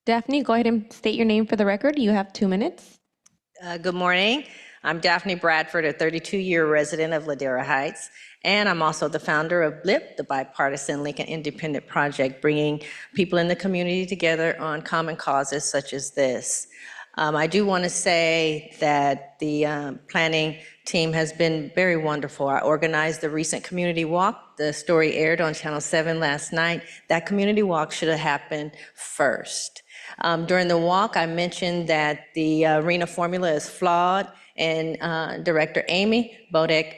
Daphne, go ahead and state your name for the record. You have 2 minutes. Good morning. I'm Daphne Bradford, a 32-year resident of Ladera Heights, and I'm also the founder of BLIP, the Bipartisan Lincoln Independent Project, bringing people in the community together on common causes such as this. I do want to say that the planning team has been very wonderful. I organized the recent community walk. The story aired on Channel 7 last night. That community walk should have happened first. During the walk, I mentioned that the RHNA formula is flawed, and Director Amy Bodek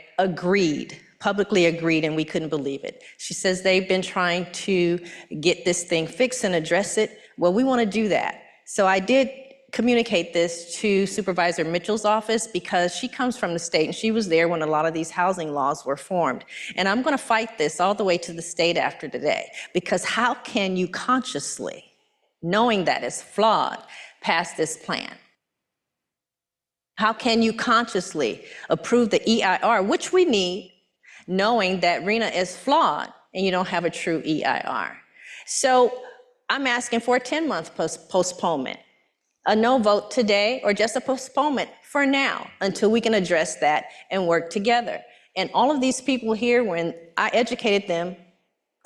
publicly agreed, and we couldn't believe it. She says they've been trying to get this thing fixed and address it. Well, we want to do that. So I did communicate this to Supervisor Mitchell's office because she comes from the state and she was there when a lot of these housing laws were formed. And I'm going to fight this all the way to the state after today, because how can you consciously, knowing that it's flawed, pass this plan? How can you consciously approve the EIR, which we need, knowing that RHNA is flawed and you don't have a true EIR? So I'm asking for a 10-month postponement, a no vote today, or just a postponement for now until we can address that and work together. And all of these people here, when I educated them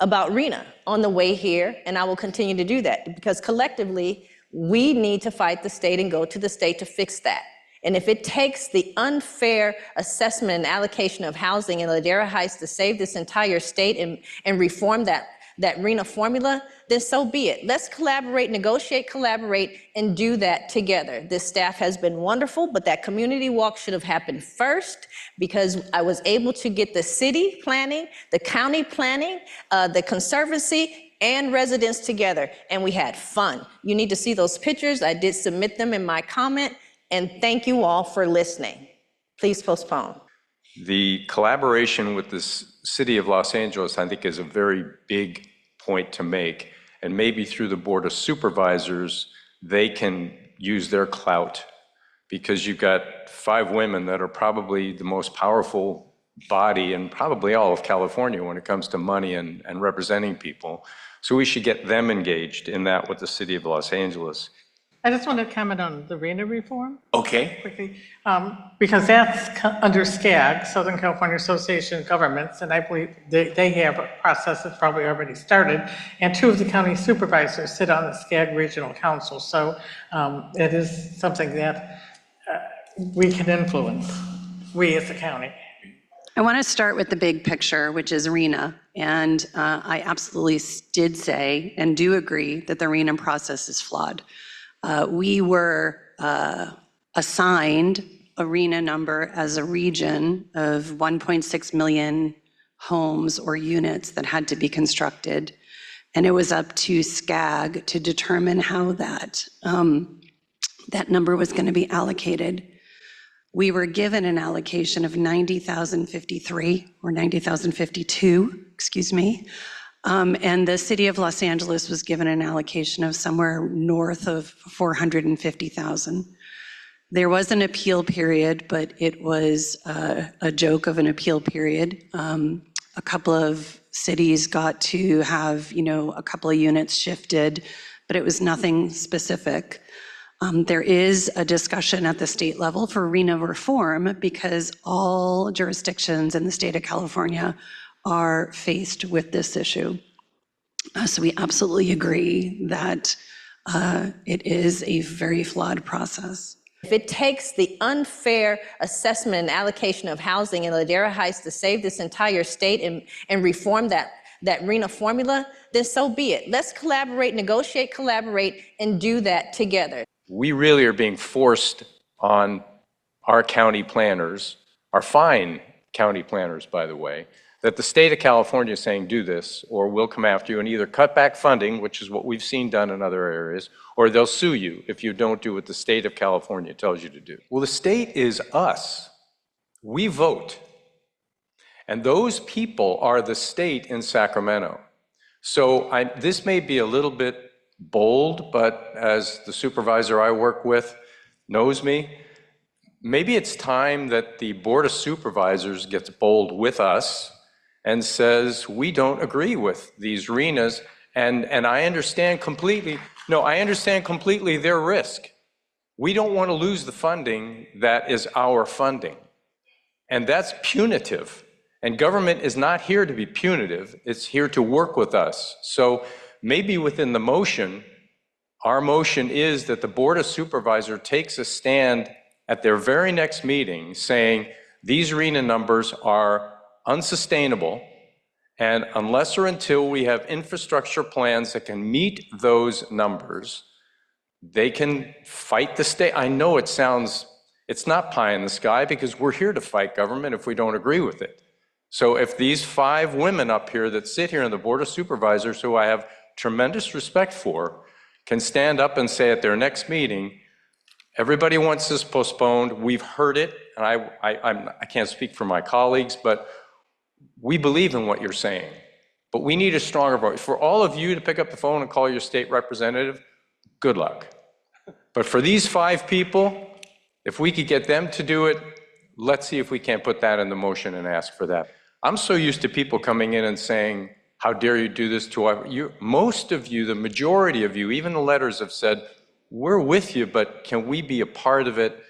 about RHNA on the way here, and I will continue to do that, because collectively, we need to fight the state and go to the state to fix that. And if it takes the unfair assessment and allocation of housing in Ladera Heights to save this entire state and reform that RHNA formula, then so be it. Let's collaborate, negotiate, collaborate, and do that together. This staff has been wonderful, but that community walk should have happened first, because I was able to get the city planning, the county planning, the conservancy, and residents together, and we had fun. You need to see those pictures. I did submit them in my comment, and thank you all for listening. Please postpone. The collaboration with the city of Los Angeles, I think, is a very big point to make. And maybe through the Board of Supervisors, they can use their clout, because you've got 5 women that are probably the most powerful body in probably all of California when it comes to money and representing people. So we should get them engaged in that with the city of Los Angeles. I just want to comment on the RHNA reform. Okay. Quickly, because that's under SCAG, Southern California Association of Governments, and I believe they have a process that's probably already started, and 2 of the county supervisors sit on the SCAG Regional Council, so it is something that we can influence, we as a county. I want to start with the big picture, which is RHNA, and I absolutely did say and do agree that the RHNA process is flawed. We were assigned a RHNA number as a region of 1.6 million homes or units that had to be constructed. And it was up to SCAG to determine how that number was going to be allocated. We were given an allocation of 90,053 or 90,052, excuse me. And the city of Los Angeles was given an allocation of somewhere north of 450,000. There was an appeal period, but it was a joke of an appeal period. A couple of cities got to have, a couple of units shifted, but it was nothing specific. There is a discussion at the state level for RHNA reform, because all jurisdictions in the state of California are faced with this issue. So we absolutely agree that it is a very flawed process. If it takes the unfair assessment and allocation of housing in Ladera Heights to save this entire state and reform that RHNA formula, then so be it. Let's collaborate, negotiate, collaborate, and do that together. We really are being forced on our county planners, our fine county planners, by the way, that the state of California is saying do this, or we'll come after you and either cut back funding, which is what we've seen done in other areas, or they'll sue you if you don't do what the state of California tells you to do. Well, the state is us. We vote. And those people are the state in Sacramento. So this may be a little bit bold, but as the supervisor I work with knows me, maybe it's time that the Board of Supervisors gets bold with us and says, we don't agree with these RHNAs, and I understand completely No, I understand completely their risk. We don't want to lose the funding that is our funding. And that's punitive. And government is not here to be punitive. It's here to work with us. So maybe within the motion, our motion is that the Board of Supervisors takes a stand at their very next meeting saying these RHNA numbers are unsustainable, and unless or until we have infrastructure plans that can meet those numbers, they can fight the state. I know it's not pie in the sky because we're here to fight government if we don't agree with it. So if these 5 women up here that sit here on the Board of Supervisors, who I have tremendous respect for, can stand up and say at their next meeting, everybody wants this postponed, we've heard it, and I can't speak for my colleagues, but we believe in what you're saying. But we need a stronger voice. For all of you to pick up the phone and call your state representative, good luck. But for these 5 people, if we could get them to do it, let's see if we can't put that in the motion and ask for that. I'm so used to people coming in and saying, how dare you do this to us? Most of you, the majority of you, even the letters have said, we're with you, but can we be a part of it?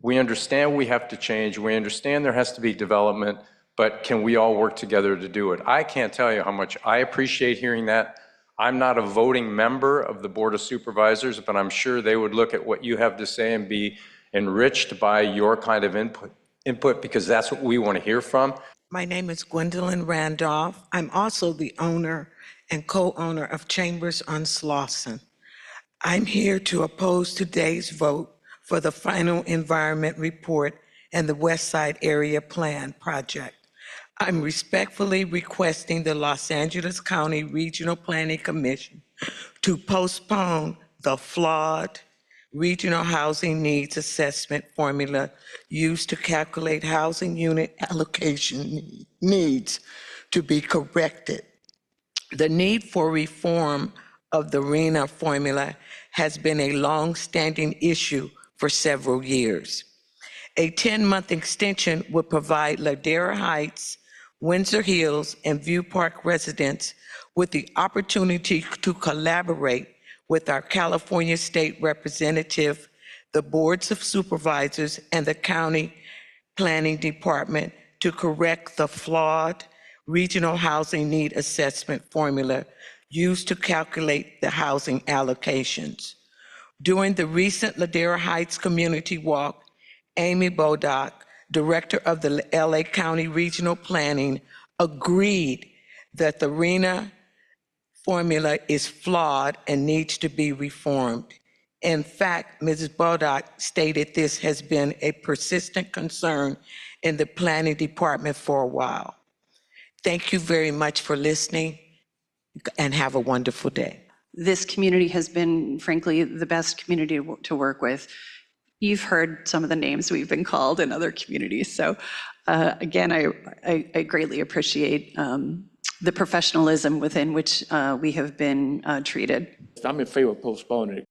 We understand we have to change. We understand there has to be development, but can we all work together to do it? I can't tell you how much I appreciate hearing that. I'm not a voting member of the Board of Supervisors, but I'm sure they would look at what you have to say and be enriched by your kind of input because that's what we want to hear from. My name is Gwendolyn Randolph. I'm also the owner and co-owner of Chambers on Slauson. I'm here to oppose today's vote for the final environment report and the West Side Area Plan project. I'm respectfully requesting the Los Angeles County Regional Planning Commission to postpone the flawed regional housing needs assessment formula used to calculate housing unit allocation needs to be corrected. The need for reform of the RHNA formula has been a long-standing issue for several years. A 10-month extension would provide Ladera Heights, Windsor Hills, and View Park residents with the opportunity to collaborate with our California State Representative, the Boards of Supervisors, and the County Planning Department to correct the flawed regional housing need assessment formula used to calculate the housing allocations. During the recent Ladera Heights Community Walk, Amy Bodock, director of the LA County Regional Planning, agreed that the RHNA formula is flawed and needs to be reformed. In fact, Mrs. Bodock stated this has been a persistent concern in the planning department for a while. Thank you very much for listening and have a wonderful day. This community has been, frankly, the best community to work with. You've heard some of the names we've been called in other communities. So again, I greatly appreciate the professionalism within which we have been treated. I'm in favor of postponing it.